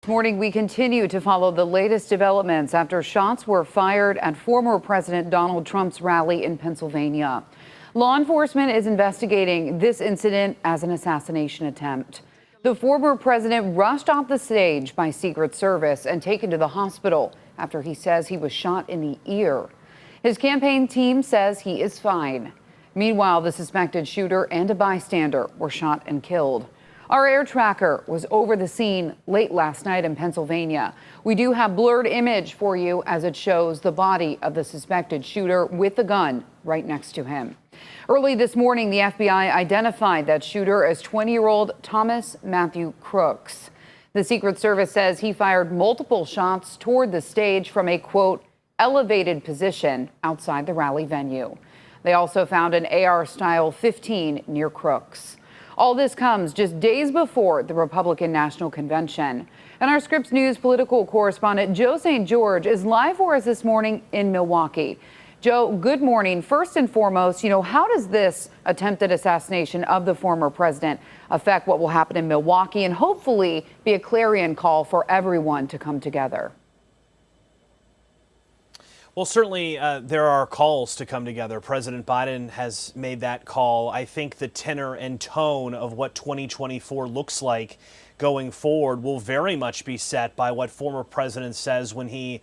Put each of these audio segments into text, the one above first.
This morning, we continue to follow the latest developments after shots were fired at former President Donald Trump's rally in Pennsylvania. Law enforcement is investigating this incident as an assassination attempt. The former president rushed off the stage by Secret Service and taken to the hospital after he says he was shot in the ear. His campaign team says he is fine. Meanwhile, the suspected shooter and a bystander were shot and killed. Our air tracker was over the scene late last night in Pennsylvania. We do have blurred image for you as it shows the body of the suspected shooter with the gun right next to him. Early this morning, the FBI identified that shooter as 20-year-old Thomas Matthew Crooks. The Secret Service says he fired multiple shots toward the stage from a, quote, elevated position outside the rally venue. They also found an AR-style 15 near Crooks. All this comes just days before the Republican National Convention. And our Scripps News political correspondent Joe St. George is live for us this morning in Milwaukee. Joe, good morning. First and foremost, how does this attempted assassination of the former president affect what will happen in Milwaukee and hopefully be a clarion call for everyone to come together? Well, certainly there are calls to come together. President Biden has made that call. I think the tenor and tone of what 2024 looks like going forward will very much be set by what former president says when he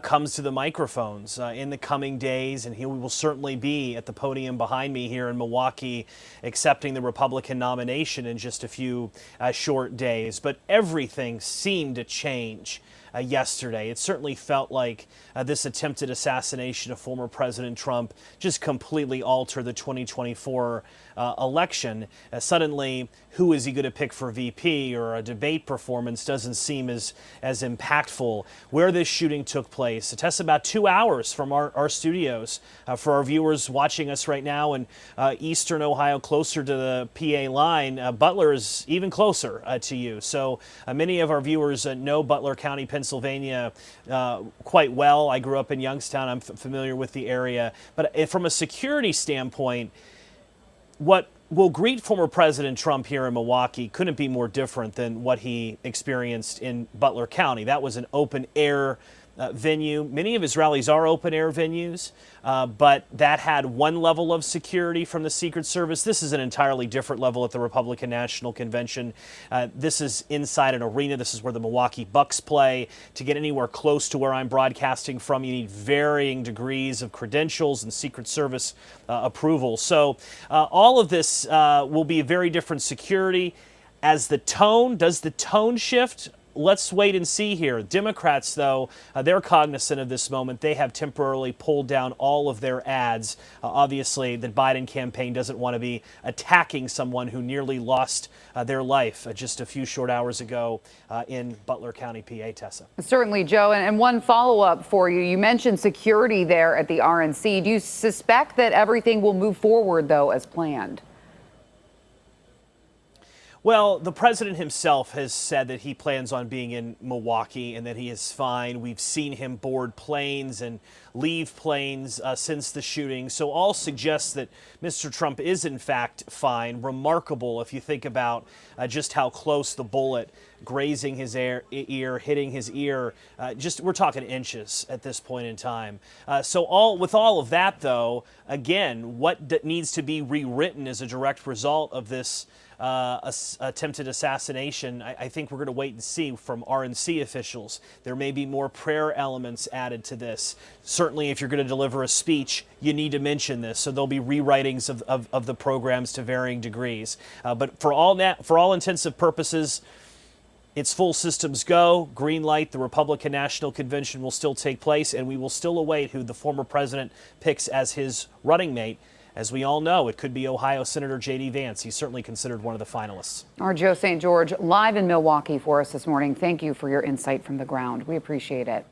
comes to the microphones in the coming days. And he will certainly be at the podium behind me here in Milwaukee accepting the Republican nomination in just a few short days. But everything seemed to change yesterday. It certainly felt like this attempted assassination of former President Trump just completely altered the 2024 election. Suddenly, who is he going to pick for VP, or a debate performance doesn't seem as impactful. Where this shooting took place, it tests about 2 hours from our studios. For our viewers watching us right now in eastern Ohio, closer to the PA line, Butler is even closer to you. So many of our viewers know Butler County, Pennsylvania quite well. I grew up in Youngstown. I'm familiar with the area. But from a security standpoint, what will greet former President Trump here in Milwaukee couldn't be more different than what he experienced in Butler County. That was an open air venue. Many of his rallies are open air venues, but that had one level of security from the Secret Service. This is an entirely different level at the Republican National Convention. This is inside an arena. This is where the Milwaukee Bucks play. To get anywhere close to where I'm broadcasting from, you need varying degrees of credentials and Secret Service approval. So all of this will be a very different security. Does the tone shift? Let's wait and see here. Democrats, though, they're cognizant of this moment. They have temporarily pulled down all of their ads. Obviously, the Biden campaign doesn't want to be attacking someone who nearly lost their life just a few short hours ago in Butler County, PA, Tessa. Certainly, Joe. And one follow-up for you. You mentioned security there at the RNC. Do you suspect that everything will move forward, though, as planned? Well, the president himself has said that he plans on being in Milwaukee and that he is fine. We've seen him board planes and leave planes since the shooting. So all suggests that Mr. Trump is in fact fine. Remarkable if you think about just how close the bullet grazing his ear, hitting his ear. We're talking inches at this point in time. With all of that, though, again, what needs to be rewritten as a direct result of this attempted assassination, I think we're going to wait and see from RNC officials. There may be more prayer elements added to this. Certainly, if you're going to deliver a speech, you need to mention this. So there'll be rewritings of the programs to varying degrees. But for all intents and purposes, it's full systems go, green light. The Republican National Convention will still take place, and we will still await who the former president picks as his running mate. As we all know, it could be Ohio Senator J.D. Vance. He's certainly considered one of the finalists. Our Joe St. George live in Milwaukee for us this morning. Thank you for your insight from the ground. We appreciate it.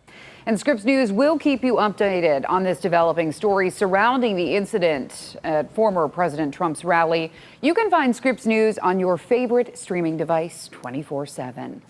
And Scripps News will keep you updated on this developing story surrounding the incident at former President Trump's rally. You can find Scripps News on your favorite streaming device 24/7.